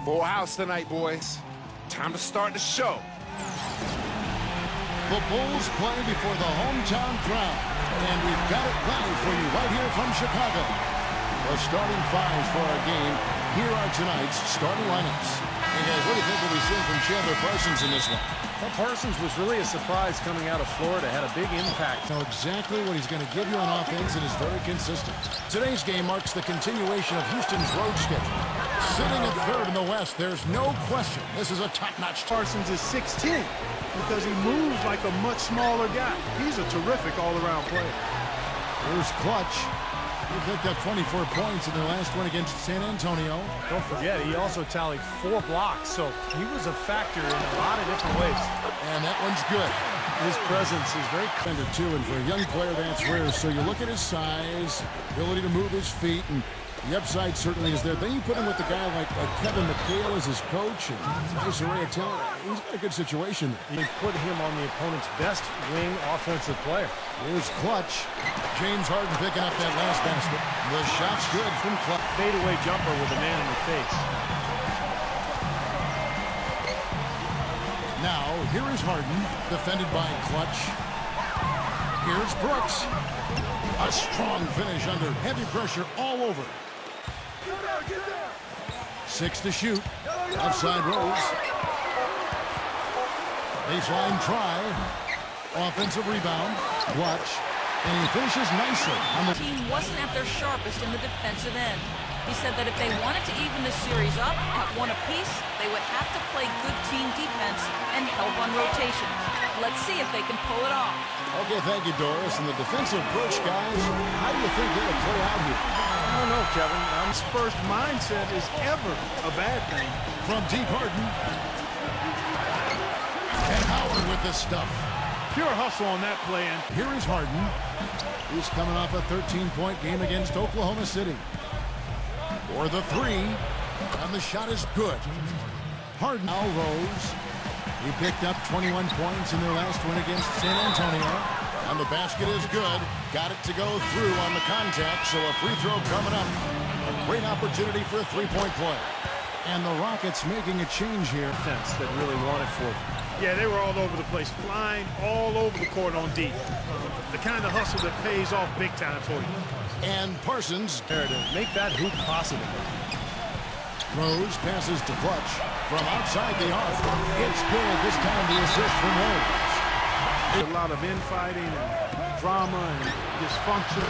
Full house tonight, boys. Time to start the show. The Bulls play before the hometown crowd, and we've got it live for you right here from Chicago. The starting fives for our game. Here are tonight's starting lineups. Hey guys, what do you think we'll be seeing from Chandler Parsons in this one? Well, Parsons was really a surprise coming out of Florida. Had a big impact. Know exactly what he's going to give you on offense and is very consistent. Today's game marks the continuation of Houston's road schedule. Sitting at third in the West, there's no question this is a top-notch. Parsons is 6'10", because he moves like a much smaller guy. He's a terrific all-around player. Here's Clutch. He picked up 24 points in their last one against San Antonio. Don't forget, he also tallied 4 blocks, so he was a factor in a lot of different ways. And that one's good. His presence is very under two, and for a young player, that's rare. So you look at his size, ability to move his feet, and the upside certainly is there. Then you put him with a guy like Kevin McHale as his coach, and nice array of talent. He's in a good situation. They put him on the opponent's best wing offensive player. Here's Clutch. James Harden picking up that last basket. The shot's good from Clutch. Fadeaway jumper with a man in the face. Now, here is Harden, defended by Clutch. Here's Brooks. A strong finish under heavy pressure all over. 6 to shoot. Outside Rose. Baseline try. Offensive rebound. Clutch. And he finishes nicely. The team wasn't at their sharpest in the defensive end. He said that if they wanted to even the series up at 1 apiece, they would have to play good team defense and help on rotation. Let's see if they can pull it off. Okay, thank you, Doris. And the defensive approach, guys, how do you think it'll play out here? I don't know, Kevin. His first mindset is ever a bad thing. From deep Harden. And Howard with the stuff. Pure hustle on that play. And here is Harden. He's coming off a 13-point game against Oklahoma City. For the three. And the shot is good. Harden now rose. He picked up 21 points in their last win against San Antonio. And the basket is good. Got it to go through on the contact, so a free throw coming up. A great opportunity for a three-point play. And the Rockets making a change here. Defense that really wanted for them. Yeah, they were all over the place, flying all over the court on D. The kind of hustle that pays off big time for you. And Parsons there to make that hoop possible. Rose passes to Clutch from outside the arc. It's good this time, the assist from Rose. A lot of infighting and drama and dysfunction.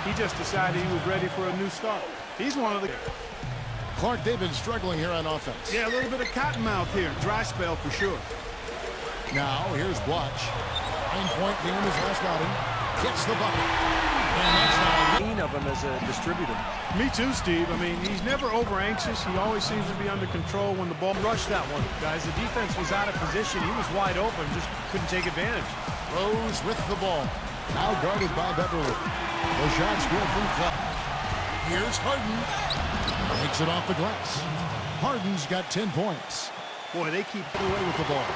He just decided he was ready for a new start. He's one of the... Clark, they've been struggling here on offense. Yeah, a little bit of cottonmouth here. Dry spell for sure. Now, here's Blotch. 9-point game his last outing. Gets the bucket. And that's now of him as a distributor. Me too, Steve. I mean, he's never over-anxious. He always seems to be under control when the ball... Rushed that one, guys. The defense was out of position. He was wide open, just couldn't take advantage. Rose with the ball. Now guarded by Beverly. The shot's good from Clutch. Here's Harden. Makes it off the glass. Harden's got 10 points. Boy, they keep away with the ball.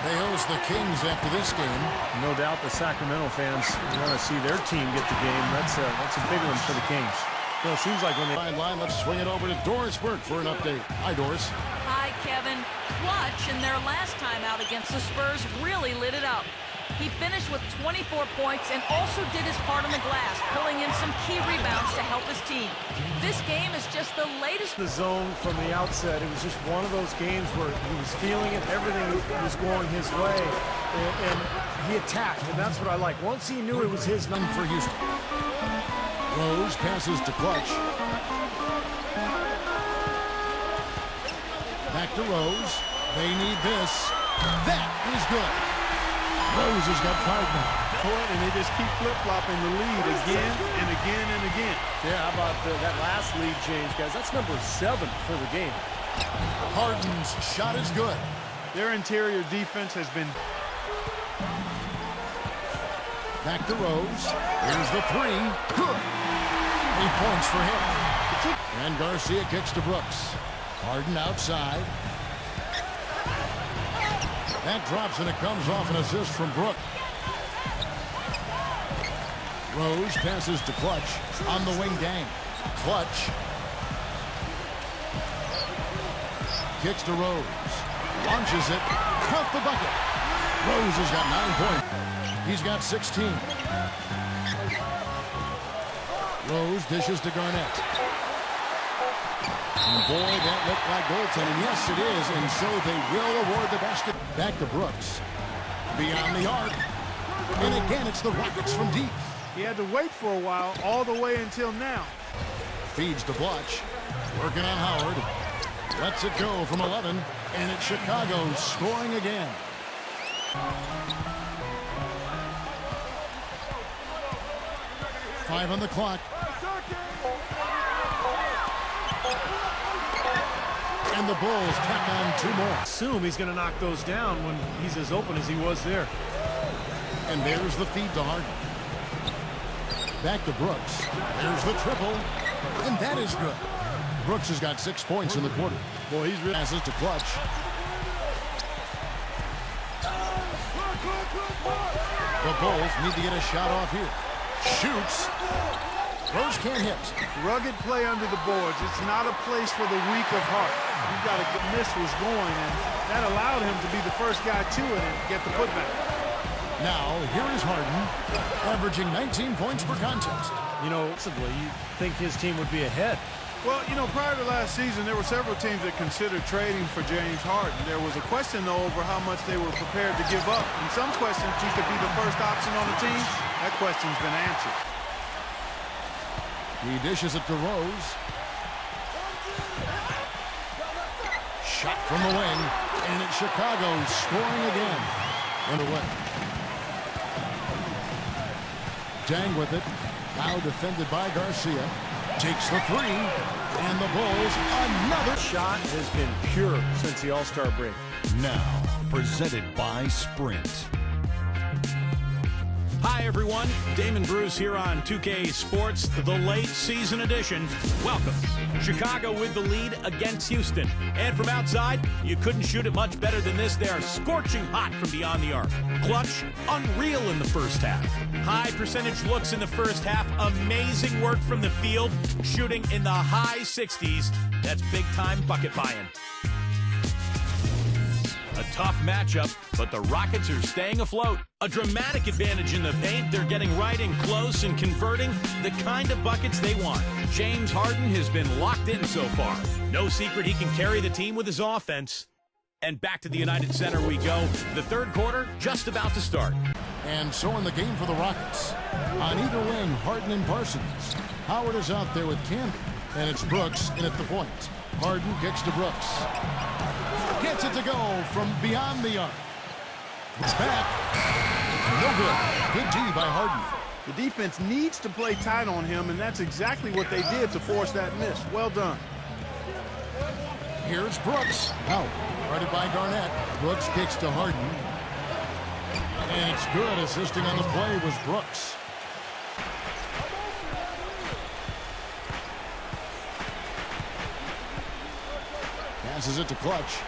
They host the Kings after this game. No doubt the Sacramento fans want to see their team get the game. That's a big one for the Kings. Well, it seems like when they... Sideline, let's swing it over to Doris Burke for an update. Hi, Doris. Hi, Kevin. Clutch, in their last time out against the Spurs, really lit it up. He finished with 24 points and also did his part on the glass, pulling in some key rebounds to help his team. This game is just the latest. The zone from the outset, it was just one of those games where he was feeling it, everything was going his way, and he attacked, and that's what I like. Once he knew it was his number for Houston. Rose passes to Clutch. Back to Rose. They need this. That is good. Rose has got 5 now. And they just keep flip-flopping the lead again and again and again. Yeah, how about that last lead change, guys? That's number 7 for the game. Harden's shot is good. Their interior defense has been... Back to Rose. Here's the 3. Good. 8 points for him. And Garcia kicks to Brooks. Harden outside. That drops, and it comes off an assist from Brooke. Rose passes to Clutch on the wing gang. Clutch kicks to Rose. Launches it. Count the bucket. Rose has got 9 points. He's got 16. Rose dishes to Garnett. And boy, that looked like goaltending. Yes, it is. And so they will award the basket. Back to Brooks. Beyond the arc. And again, it's the Rockets from deep. He had to wait for a while, all the way until now. Feeds to Blutch. Working on Howard. Lets it go from 11. And it's Chicago scoring again. Five on the clock. And the Bulls tack on 2 more. Assume he's going to knock those down when he's as open as he was there. And there's the feed to Harden. Back to Brooks. There's the triple. And that is good. Brooks has got 6 points in the quarter. Boy, he's really passes to Clutch. The Bulls need to get a shot off here. Shoots. Rose can't hit. Rugged play under the boards. It's not a place for the weak of heart. You've got to miss was going, and that allowed him to be the first guy to it and get the putback. Now, here is Harden, averaging 19 points per contest. You know, you think his team would be ahead. Well, you know, prior to last season, there were several teams that considered trading for James Harden. There was a question, though, over how much they were prepared to give up. In some questions, he could be the first option on the team. That question's been answered. He dishes it to Rose. Shot from the wing, and it's Chicago scoring again. Underway. Dang with it. Now defended by Garcia. Takes the 3. And the Bulls, another Shot has been pure since the All-Star break. Now, presented by Sprint. Hi, everyone. Damon Bruce here on 2K Sports, the late season edition. Welcome. Chicago with the lead against Houston. And from outside, you couldn't shoot it much better than this. They are scorching hot from beyond the arc. Clutch, unreal in the first half. High percentage looks in the first half. Amazing work from the field, shooting in the high 60s. That's big-time bucket buying. A tough matchup, but the Rockets are staying afloat. A dramatic advantage in the paint. They're getting right in close and converting the kind of buckets they want. James Harden has been locked in so far. No secret he can carry the team with his offense. And back to the United Center we go. The third quarter just about to start. And so in the game for the Rockets. On either wing, Harden and Parsons. Howard is out there with Camby. And it's Brooks in at the point. Harden kicks to Brooks. Gets it to go from beyond the arc. It's back. No good. Good D by Harden. The defense needs to play tight on him, and that's exactly what they did to force that miss. Well done. Here's Brooks. Out. Guarded by Garnett. Brooks kicks to Harden. And it's good. Assisting on the play was Brooks. Passes it to Clutch.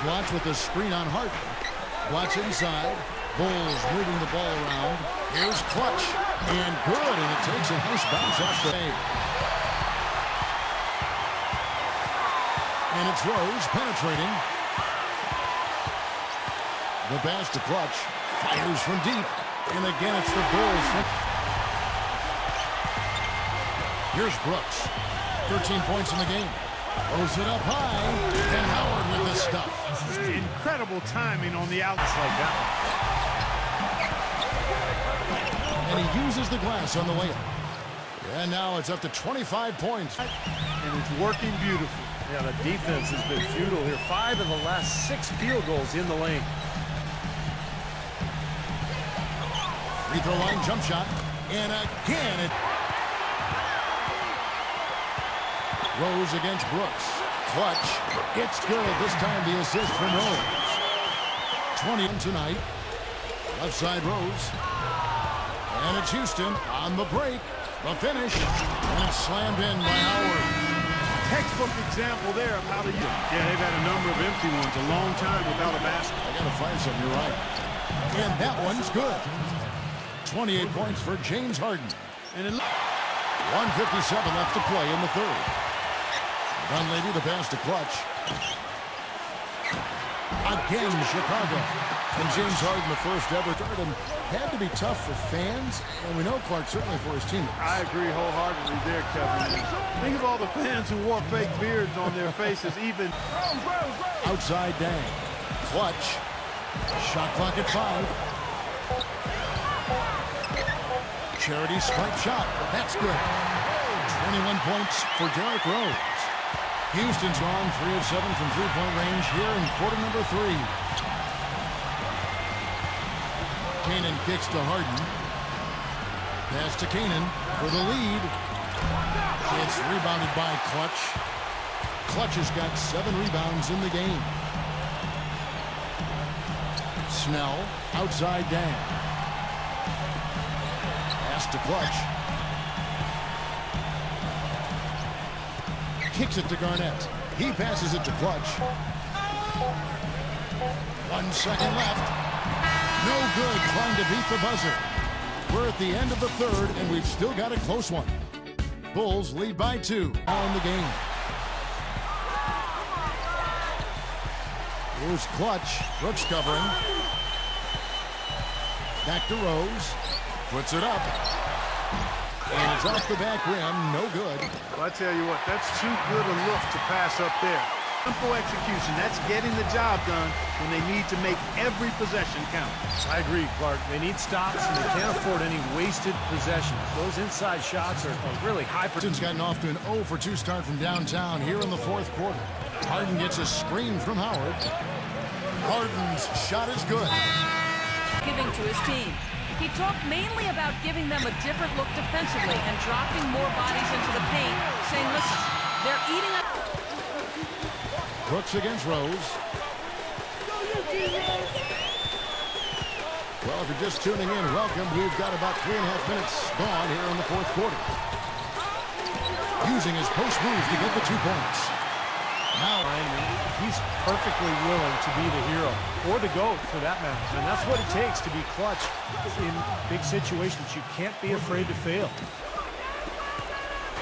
Clutch with the screen on Harden. Clutch inside. Bulls moving the ball around. Here's Clutch. And good. And it takes a nice bounce off the bay. And it's Rose penetrating. The pass to Clutch. Fires from deep. And again, it's the Bulls. Here's Brooks. 13 points in the game. Throws it up high. And Howard with the stuff. Incredible timing on the outside like that one. And he uses the glass on the layup. And now it's up to 25 points. And it's working beautifully. Yeah, the defense has been futile here. 5 of the last 6 field goals in the lane. Free throw line jump shot. And again it. Rose against Brooks. Clutch. It's good. This time the assist from Rose. 20 tonight. Left side Rose. And it's Houston on the break. The finish. And it's slammed in by Howard. Textbook example there of how to use it. Yeah, they've had a number of empty ones a long time without a basket. I got to find something. You're right. And that one's good. 28 points for James Harden. And 1:57 left to play in the third. Dunleavy, the pass to Clutch. Again, Chicago. And James Harden, the first ever start, and had to be tough for fans, and we know Clark certainly for his teammates. I agree wholeheartedly there, Kevin. Think of all the fans who wore fake beards on their faces, even. Outside Dang. Clutch. Shot clock at 5. Charity stripe shot. That's good. 21 points for Derrick Rose. Houston's gone 3 of 7 from three-point range here in quarter number 3. Kanan kicks to Harden. Pass to Kanan for the lead. It's rebounded by Clutch. Clutch has got 7 rebounds in the game. Snell, outside Dan. Pass to Clutch. Kicks it to Garnett. He passes it to Clutch. 1 second left. No good, trying to beat the buzzer. We're at the end of the third, and we've still got a close one. Bulls lead by 2 now in the game. Here's Clutch. Brooks covering. Back to Rose. Puts it up. And it's off the back rim. No good. Well, I tell you what, that's too good a look to pass up there. Simple execution. That's getting the job done when they need to make every possession count. I agree, Clark. They need stops, and they can't afford any wasted possessions. Those inside shots are really high. Houston's gotten off to an 0 for 2 start from downtown here in the fourth quarter. Harden gets a screen from Howard. Harden's shot is good. Giving to his team. He talked mainly about giving them a different look defensively and dropping more bodies into the paint, saying, listen, they're eating up. Brooks against Rose. Well, if you're just tuning in, welcome. We've got about 3.5 minutes gone here in the fourth quarter. Using his post move to get the 2 points. Now, he's perfectly willing to be the hero, or the GOAT for that matter. And that's what it takes to be clutch in big situations. You can't be afraid to fail.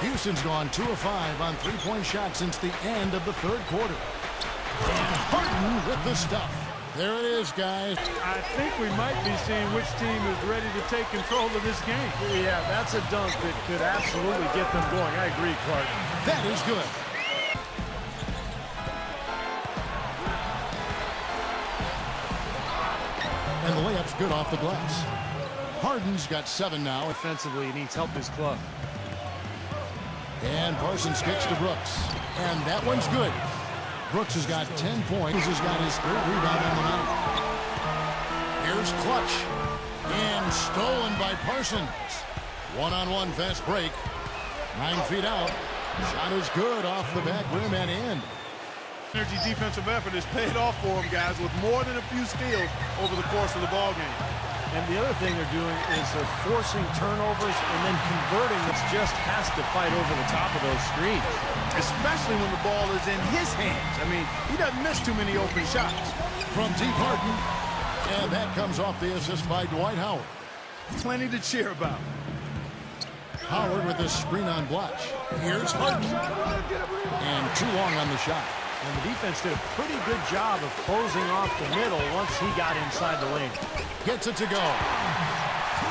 Houston's gone 2 of 5 on 3-point shots since the end of the third quarter. And Harden with the stuff. There it is, guys. I think we might be seeing which team is ready to take control of this game. Yeah, that's a dunk that could absolutely get them going. I agree, Clark. That is good. And the layup's good off the glass. Harden's got 7 now. Offensively, he needs help his club. And Parsons kicks to Brooks. And that one's good. Brooks has got 10 points. He's got his 3rd rebound on the night. Here's Clutch. And stolen by Parsons. One-on-one fast break. 9 feet out. Shot is good off the back rim and in. Energy defensive effort has paid off for them, guys, with more than a few steals over the course of the ball game. And the other thing they're doing is they're forcing turnovers and then converting. It just has to fight over the top of those screens. Especially when the ball is in his hands. I mean, he doesn't miss too many open shots. From deep Harden. And that comes off the assist by Dwight Howard. Plenty to cheer about. Howard with a screen on Blotch. Here's Harden. And too long on the shot. And the defense did a pretty good job of closing off the middle once he got inside the lane. Gets it to go.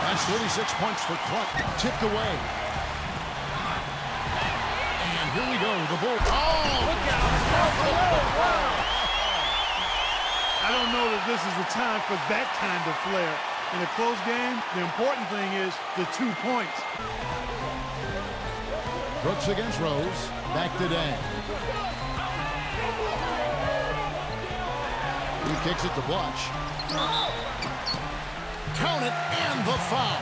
That's 36 points for Clutch. Tipped away. And here we go. The Bulls. Oh! Look out! I don't know that this is the time for that kind of flair. In a close game, the important thing is the 2 points. Brooks against Rose. Back to Dan. He kicks it to Blotch. Count it, and the foul.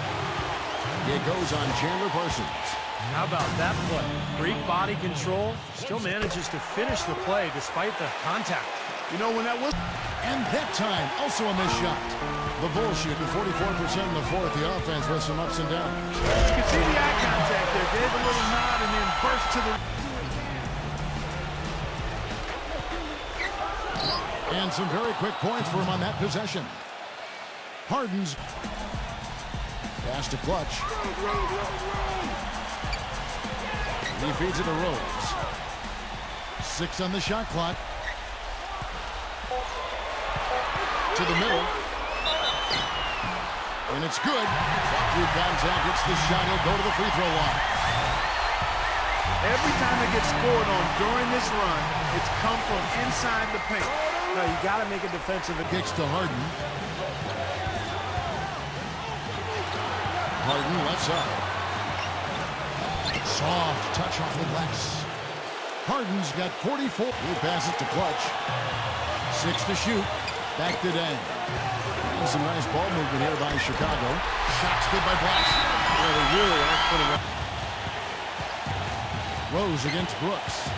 It goes on Chandler Parsons. How about that play? Great body control. Still manages to finish the play despite the contact. You know, when that was... And that time, also a missed shot. The Bulls shooting 44% in the fourth. The offense with some ups and downs. You can see the eye contact there. Gave a little nod and then burst to the... And some very quick points for him on that possession. Harden's pass to Clutch. He feeds it to Rose. 6 on the shot clock. To the middle. And it's good. Through contact, hits the shot. He'll go to the free throw line. Every time it gets scored on during this run, it's come from inside the paint. No, you got to make a defensive. Kicks to Harden. Harden left side. Soft touch off the glass. Harden's got 44. He passes to Clutch. 6 to shoot. Back to Dang. And some nice ball movement here by Chicago. Shots good by Black. Yeah, they really are putting up. Rose against Brooks.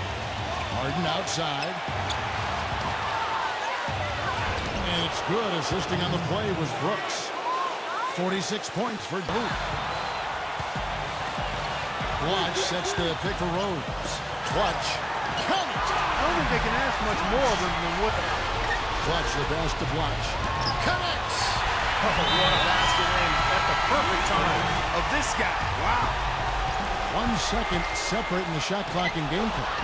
Harden outside. And it's good. Assisting on the play was Brooks. 46 points for Booth. Clutch sets the pick for Rose. Clutch. Count it! I don't think they can ask much more of him than what... Clutch the best to Blotch. Connects! Oh, what a basket in at the perfect time of this guy. Wow. 1 second separating the shot clock and game clock.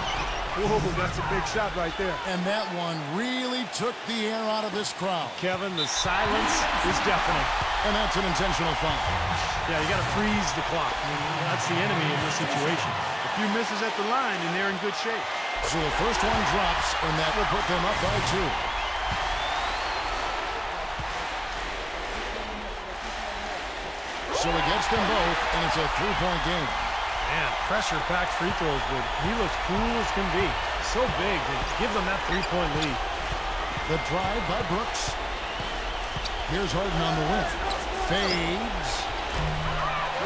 Whoa, that's a big shot right there. And that one really took the air out of this crowd. Kevin, the silence is deafening. And that's an intentional foul. Yeah, you got to freeze the clock. I mean, that's the enemy in this situation. A few misses at the line, and they're in good shape. So the first one drops, and that will put them up by 2. So he gets them both, and it's a 3-point game. Man, pressure-packed free throws, but he looks cool as can be. So big to give them that 3-point lead. The drive by Brooks. Here's Harden on the wing. Fades.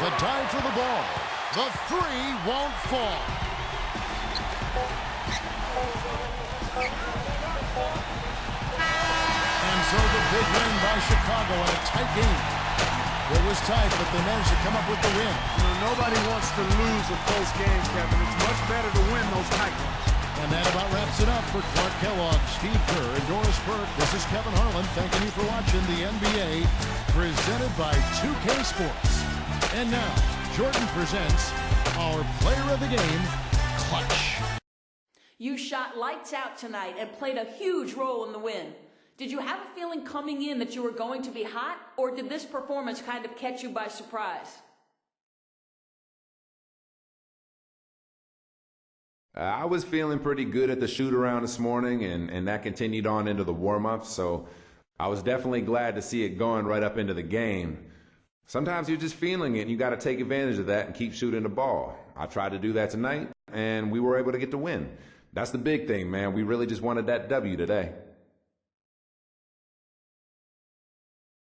The dive for the ball. The 3 won't fall. And so the big win by Chicago in a tight game. It was tight, but they managed to come up with the win. You know, nobody wants to lose a close game, Kevin. It's much better to win those tight ones. And that about wraps it up for Clark Kellogg, Steve Kerr, and Doris Burke. This is Kevin Harlan thanking you for watching the NBA presented by 2K Sports. And now, Jordan presents our player of the game, Clutch. You shot lights out tonight and played a huge role in the win. Did you have a feeling coming in that you were going to be hot, or did this performance kind of catch you by surprise? I was feeling pretty good at the shoot-around this morning, and that continued on into the warm-up, so I was definitely glad to see it going right up into the game. Sometimes you're just feeling it, and you got to take advantage of that and keep shooting the ball. I tried to do that tonight, and we were able to get the win. That's the big thing, man. We really just wanted that W today.